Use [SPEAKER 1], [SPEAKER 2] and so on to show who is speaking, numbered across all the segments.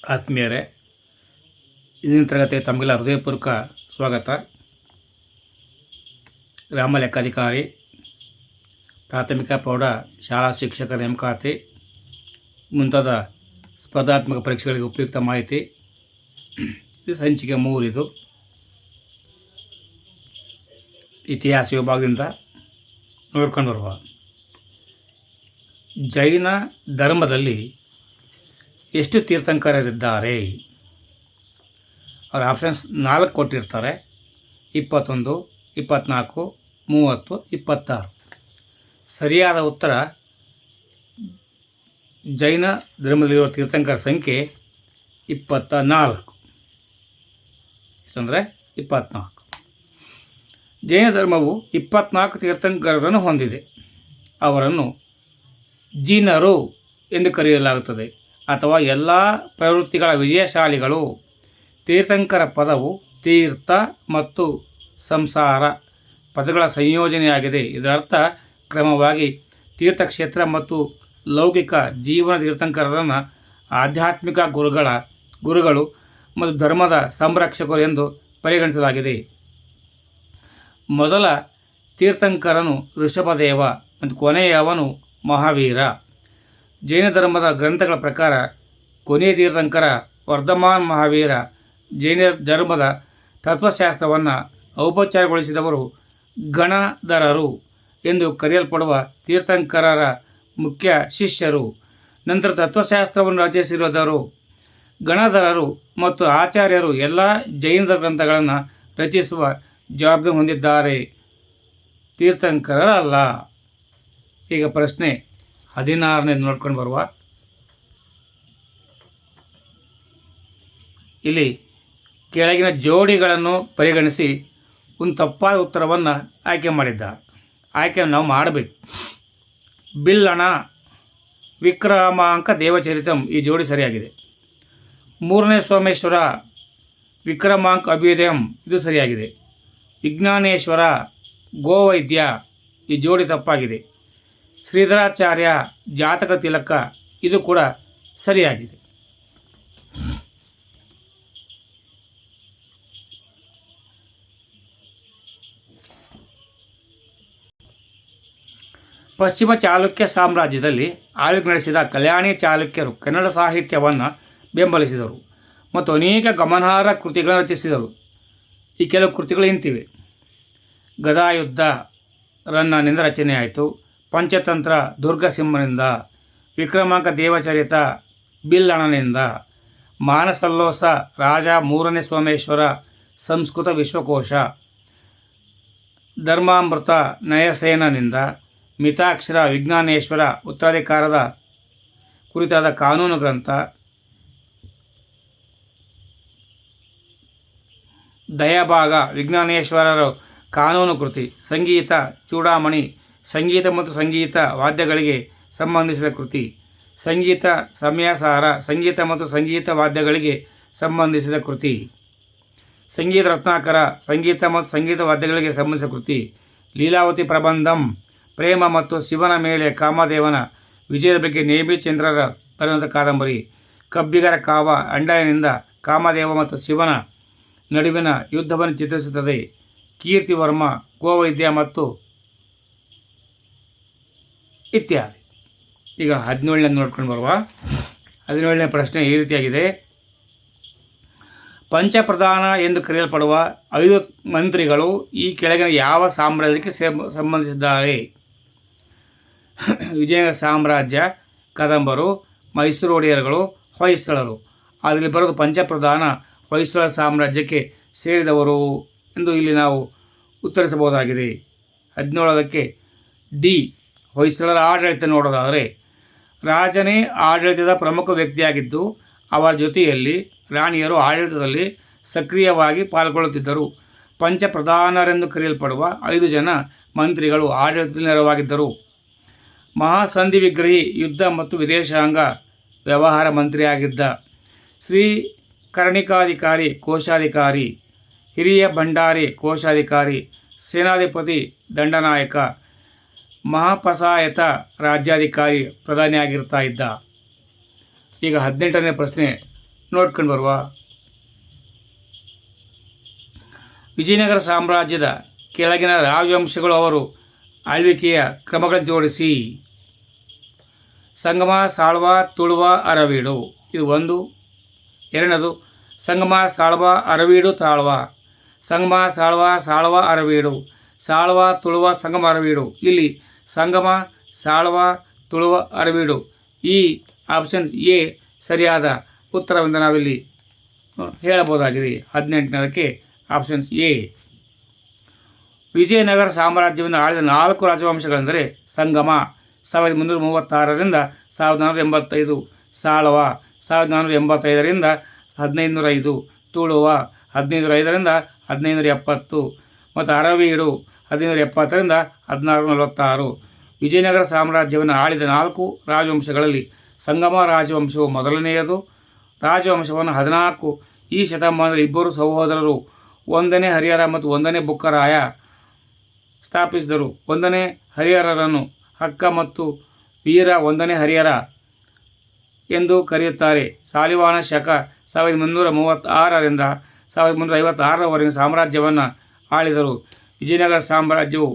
[SPEAKER 1] ಆತ್ಮೀಯರೇ, ಇಂದಿನ ತರಗತಿ ತಮಗೆಲ್ಲ ಹೃದಯಪೂರ್ವಕ ಸ್ವಾಗತ. ಗ್ರಾಮ ಲೆಕ್ಕಾಧಿಕಾರಿ, ಪ್ರಾಥಮಿಕ ಪ್ರೌಢ ಶಾಲಾ ಶಿಕ್ಷಕರ ನೇಮಕಾತಿ ಮುಂತಾದ ಸ್ಪರ್ಧಾತ್ಮಕ ಪರೀಕ್ಷೆಗಳಿಗೆ ಉಪಯುಕ್ತ ಮಾಹಿತಿ. ಇದು ಸಂಚಿಕೆ 3. ಇದು ಇತಿಹಾಸ ವಿಭಾಗದಿಂದ ನೋಡ್ಕೊಂಡು ಬರುವ. ಜೈನ ಧರ್ಮದಲ್ಲಿ ಎಷ್ಟು ತೀರ್ಥಂಕರರಿದ್ದಾರೆ? ಅವ್ರ ಆಪ್ಷನ್ಸ್ 4 ಕೊಟ್ಟಿರ್ತಾರೆ: 21, 24, 30, 26. ಸರಿಯಾದ ಉತ್ತರ ಜೈನ ಧರ್ಮದಲ್ಲಿರುವ ತೀರ್ಥಂಕರ ಸಂಖ್ಯೆ 24. ಎಷ್ಟಂದರೆ 24. ಜೈನ ಧರ್ಮವು 24 ತೀರ್ಥಂಕರರನ್ನು ಹೊಂದಿದೆ. ಅವರನ್ನು ಜಿನರು ಎಂದು ಕರೆಯಲಾಗುತ್ತದೆ ಅಥವಾ ಎಲ್ಲ ಪ್ರವೃತ್ತಿಗಳ ವಿಜಯಶಾಲಿಗಳು. ತೀರ್ಥಂಕರ ಪದವು ತೀರ್ಥ ಮತ್ತು ಸಂಸಾರ ಪದಗಳ ಸಂಯೋಜನೆಯಾಗಿದೆ. ಇದರರ್ಥ ಕ್ರಮವಾಗಿ ತೀರ್ಥಕ್ಷೇತ್ರ ಮತ್ತು ಲೌಕಿಕ ಜೀವನ. ತೀರ್ಥಂಕರರನ್ನು ಆಧ್ಯಾತ್ಮಿಕ ಗುರುಗಳು ಮತ್ತು ಧರ್ಮದ ಸಂರಕ್ಷಕರು ಎಂದು ಪರಿಗಣಿಸಲಾಗಿದೆ. ಮೊದಲ ತೀರ್ಥಂಕರನು ಋಷಭದೇವ ಮತ್ತು ಕೊನೆಯವನು ಮಹಾವೀರ. ಜೈನ ಧರ್ಮದ ಗ್ರಂಥಗಳ ಪ್ರಕಾರ ಕೊನೆಯ ತೀರ್ಥಂಕರ ವರ್ಧಮಾನ್ ಮಹಾವೀರ. ಜೈನ ಧರ್ಮದ ತತ್ವಶಾಸ್ತ್ರವನ್ನು ಔಪಚಾರಗೊಳಿಸಿದವರು ಗಣಧರರು ಎಂದು ಕರೆಯಲ್ಪಡುವ ತೀರ್ಥಂಕರರ ಮುಖ್ಯ ಶಿಷ್ಯರು. ನಂತರ ತತ್ವಶಾಸ್ತ್ರವನ್ನು ರಚಿಸಿರುವುದರು ಗಣಧರರು ಮತ್ತು ಆಚಾರ್ಯರು ಎಲ್ಲ ಜೈನ ಗ್ರಂಥಗಳನ್ನು ರಚಿಸುವ ಜವಾಬ್ದಾರಿ ಹೊಂದಿದ್ದಾರೆ, ತೀರ್ಥಂಕರರಲ್ಲ. ಈಗ ಪ್ರಶ್ನೆ 16ನೇ ನೋಡ್ಕೊಂಡು ಬರುವ. ಇಲ್ಲಿ ಕೆಳಗಿನ ಜೋಡಿಗಳನ್ನು ಪರಿಗಣಿಸಿ ಒಂದು ತಪ್ಪಾದ ಉತ್ತರವನ್ನು ಆಯ್ಕೆ ಮಾಡಿದ್ದಾರೆ. ಆಯ್ಕೆಯನ್ನು ನಾವು ಮಾಡಬೇಕು. ಬಿಲ್ಲಣ ವಿಕ್ರಮಾಂಕ ದೇವಚರಿತಂ, ಈ ಜೋಡಿ ಸರಿಯಾಗಿದೆ. 3ನೇ ಸೋಮೇಶ್ವರ ವಿಕ್ರಮಾಂಕ ಅಭ್ಯುದಯಂ, ಇದು ಸರಿಯಾಗಿದೆ. ವಿಜ್ಞಾನೇಶ್ವರ ಗೋವೈದ್ಯ, ಈ ಜೋಡಿ ತಪ್ಪಾಗಿದೆ. ಶ್ರೀಧರಾಚಾರ್ಯ ಜಾತಕ ತಿಲಕ, ಇದು ಕೂಡ ಸರಿಯಾಗಿದೆ. ಪಶ್ಚಿಮ ಚಾಲುಕ್ಯ ಸಾಮ್ರಾಜ್ಯದಲ್ಲಿ ಆಳ್ವಿಕೆ ನಡೆಸಿದ ಕಲ್ಯಾಣಿ ಚಾಲುಕ್ಯರು ಕನ್ನಡ ಸಾಹಿತ್ಯವನ್ನು ಬೆಂಬಲಿಸಿದರು ಮತ್ತು ಅನೇಕ ಗಮನಾರ್ಹ ಕೃತಿಗಳನ್ನು ರಚಿಸಿದರು. ಈ ಕೆಲವು ಕೃತಿಗಳು ಇಂತಿವೆ: ಗದಾಯುದ್ಧ ರನ್ನನಿಂದ ರಚನೆಯಾಯಿತು. ಪಂಚತಂತ್ರ ದುರ್ಗಸಿಂಹನಿಂದ. ವಿಕ್ರಮಾಂಕ ದೇವಚರಿತ ಬಿಲ್ಲಣನಿಂದ. ಮಾನಸಲ್ಲೋಸ ರಾಜ 3ನೇ ಸೋಮೇಶ್ವರ ಸಂಸ್ಕೃತ ವಿಶ್ವಕೋಶ. ಧರ್ಮಾಮೃತ ನಯಸೇನನಿಂದ. ಮಿತಾಕ್ಷರ ವಿಜ್ಞಾನೇಶ್ವರ ಉತ್ತರಾಧಿಕಾರದ ಕುರಿತಾದ ಕಾನೂನು ಗ್ರಂಥ. ದಯಾಭಾಗ ವಿಜ್ಞಾನೇಶ್ವರರ ಕಾನೂನು ಕೃತಿ. ಸಂಗೀತ ಚೂಡಾಮಣಿ ಸಂಗೀತ ಮತ್ತು ಸಂಗೀತ ವಾದ್ಯಗಳಿಗೆ ಸಂಬಂಧಿಸಿದ ಕೃತಿ. ಸಂಗೀತ ಸಮಯಸಾರ ಸಂಗೀತ ಮತ್ತು ಸಂಗೀತ ವಾದ್ಯಗಳಿಗೆ ಸಂಬಂಧಿಸಿದ ಕೃತಿ. ಸಂಗೀತ ರತ್ನಾಕರ ಸಂಗೀತ ಮತ್ತು ಸಂಗೀತ ವಾದ್ಯಗಳಿಗೆ ಸಂಬಂಧಿಸಿದ ಕೃತಿ. ಲೀಲಾವತಿ ಪ್ರಬಂಧಂ ಪ್ರೇಮ ಮತ್ತು ಶಿವನ ಮೇಲೆ ಕಾಮದೇವನ ವಿಜಯದ ಬಗ್ಗೆ ನೇಮಿಚಂದ್ರರ ಬರೆದಂಥ ಕಾದಂಬರಿ. ಕಬ್ಬಿಗರ ಕಾವ ಅಂಡಾಯನಿಂದ ಕಾಮದೇವ ಮತ್ತು ಶಿವನ ನಡುವಿನ ಯುದ್ಧವನ್ನು ಚಿತ್ರಿಸುತ್ತದೆ. ಕೀರ್ತಿವರ್ಮ ಗೋವೈದ್ಯ ಮತ್ತು ಇತ್ಯಾದಿ. ಈಗ 17ನೇ ನೋಡ್ಕೊಂಡು ಬರುವ. 17ನೇ ಪ್ರಶ್ನೆ ಈ ರೀತಿಯಾಗಿದೆ: ಪಂಚಪ್ರಧಾನ ಎಂದು ಕರೆಯಲ್ಪಡುವ 5 ಮಂತ್ರಿಗಳು ಈ ಕೆಳಗಿನ ಯಾವ ಸಾಮ್ರಾಜ್ಯಕ್ಕೆ ಸಂಬಂಧಿಸಿದ್ದಾರೆ? ವಿಜಯನಗರ ಸಾಮ್ರಾಜ್ಯ, ಕದಂಬರು, ಮೈಸೂರು ಒಡೆಯರ್ಗಳು, ಹೊಯ್ಸಳರು. ಅದರಲ್ಲಿ ಬರೋದು ಪಂಚಪ್ರಧಾನ ಹೊಯ್ಸಳ ಸಾಮ್ರಾಜ್ಯಕ್ಕೆ ಸೇರಿದವರು ಎಂದು ಇಲ್ಲಿ ನಾವು ಉತ್ತರಿಸಬಹುದಾಗಿದೆ. 17ಕ್ಕೆ ಡಿ. ಹೊಯ್ಸಳರ ಆಡಳಿತ ನೋಡೋದಾದರೆ, ರಾಜನೇ ಆಡಳಿತದ ಪ್ರಮುಖ ವ್ಯಕ್ತಿಯಾಗಿದ್ದು ಅವರ ಜೊತೆಯಲ್ಲಿ ರಾಣಿಯರು ಆಡಳಿತದಲ್ಲಿ ಸಕ್ರಿಯವಾಗಿ ಪಾಲ್ಗೊಳ್ಳುತ್ತಿದ್ದರು. ಪಂಚಪ್ರಧಾನರೆಂದು ಕರೆಯಲ್ಪಡುವ 5 ಜನ ಮಂತ್ರಿಗಳು ಆಡಳಿತದಲ್ಲಿ ನೆರವಾಗಿದ್ದರು. ಮಹಾಸಂಧಿ ವಿಗ್ರಹಿ ಯುದ್ಧ ಮತ್ತು ವಿದೇಶಾಂಗ ವ್ಯವಹಾರ ಮಂತ್ರಿಯಾಗಿದ್ದ. ಶ್ರೀ ಕರ್ಣಿಕಾಧಿಕಾರಿ ಕೋಶಾಧಿಕಾರಿ. ಹಿರಿಯ ಭಂಡಾರಿ ಕೋಶಾಧಿಕಾರಿ. ಸೇನಾಧಿಪತಿ ದಂಡನಾಯಕ. ಮಹಾಪಸಾಯತ ರಾಜ್ಯಾಧಿಕಾರಿ ಪ್ರಧಾನಿಯಾಗಿರ್ತಾ ಇದ್ದ. ಈಗ 18ನೇ ಪ್ರಶ್ನೆ ನೋಡ್ಕೊಂಡು ಬರುವ. ವಿಜಯನಗರ ಸಾಮ್ರಾಜ್ಯದ ಕೆಳಗಿನ ರಾಜವಂಶಗಳು ಅವರು ಆಳ್ವಿಕೆಯ ಕ್ರಮಗಳನ್ನು ಜೋಡಿಸಿ. ಸಂಗಮ, ಸಾಳ್ವ, ತುಳುವ, ಅರವೀಡು. ಇದು ಒಂದು. ಎರಡನೇದು ಸಂಗಮ, ಸಾಳ್ವ, ಅರವೀಡು, ತಾಳ್ವ. ಸಂಗಮ, ಸಾಳ್ವ, ಸಾಳ್ವ, ಅರವೀಡು. ಸಾಳ್ವ, ತುಳುವ, ಸಂಗಮ, ಅರವೀಡು. ಇಲ್ಲಿ ಸಂಗಮ, ಸಾಳ್ವ, ತುಳುವ, ಅರವೀಡು. ಈ ಆಪ್ಷನ್ಸ್ ಎ ಸರಿಯಾದ ಉತ್ತರವೆಂದು ನಾವಿಲ್ಲಿ ಹೇಳಬಹುದಾಗಿದೆ. 18ನೇದಕ್ಕೆ ಆಪ್ಷನ್ಸ್ ಎ. ವಿಜಯನಗರ ಸಾಮ್ರಾಜ್ಯವನ್ನು ಆಳಿದ 4 ರಾಜವಂಶಗಳೆಂದರೆ ಸಂಗಮ 1336ರಿಂದ 1485, ಸಾಳ್ವ 1485ರಿಂದ 1505, ತುಳುವ 1505ರಿಂದ 1570 ಮತ್ತು ಅರವೀಡು 1570ರಿಂದ 1646. ವಿಜಯನಗರ ಸಾಮ್ರಾಜ್ಯವನ್ನು ಆಳಿದ 4 ರಾಜವಂಶಗಳಲ್ಲಿ ಸಂಗಮ ರಾಜವಂಶವು ಮೊದಲನೆಯದು. ರಾಜವಂಶವನ್ನು 14 ಈ ಶತಮಾನದಲ್ಲಿ ಇಬ್ಬರು ಸಹೋದರರು 1ನೇ ಹರಿಹರ ಮತ್ತು 1ನೇ ಬುಕ್ಕರಾಯ ಸ್ಥಾಪಿಸಿದರು. 1ನೇ ಹರಿಹರರನ್ನು ಹಕ್ಕ ಮತ್ತು ವೀರ 1ನೇ ಹರಿಹರ ಎಂದು ಕರೆಯುತ್ತಾರೆ. ಸಾಲಿವಾಹನ ಶಕ 1336ರಿಂದ 1356ರವರೆಗೆ ಸಾಮ್ರಾಜ್ಯವನ್ನು ಆಳಿದರು. ವಿಜಯನಗರ ಸಾಮ್ರಾಜ್ಯವು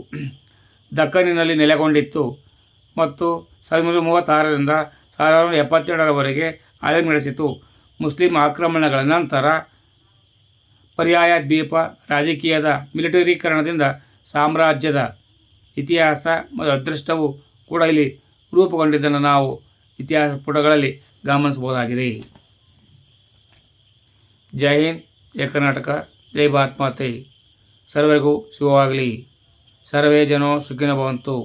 [SPEAKER 1] ದಕ್ಕನಿನಲ್ಲಿ ನೆಲೆಗೊಂಡಿತ್ತು ಮತ್ತು 1336ರಿಂದ 1472ರವರೆಗೆ ಆಳ್ವಿಕೆ ನಡೆಸಿತು. ಮುಸ್ಲಿಂ ಆಕ್ರಮಣಗಳ ನಂತರ ಪರ್ಯಾಯ ದ್ವೀಪ ರಾಜಕೀಯದ ಮಿಲಿಟರೀಕರಣದಿಂದ ಸಾಮ್ರಾಜ್ಯದ ಇತಿಹಾಸ ಮತ್ತು ಅದೃಷ್ಟವು ಕೂಡ ಇಲ್ಲಿ ರೂಪುಗೊಂಡಿದ್ದನ್ನು ನಾವು ಇತಿಹಾಸ ಪುಟಗಳಲ್ಲಿ ಗಮನಿಸಬಹುದಾಗಿದೆ. ಜೈ ಹಿಂದ್, ಜೈ ಕರ್ನಾಟಕ, ಜೈ ಭಾರತ್ ಮಾತೆ. ಸರ್ವರಿಗೂ ಶುಭವಾಗಲಿ. ಸರ್ವೇ ಜನೋ ಸುಖಿನೋ ಭವಂತು.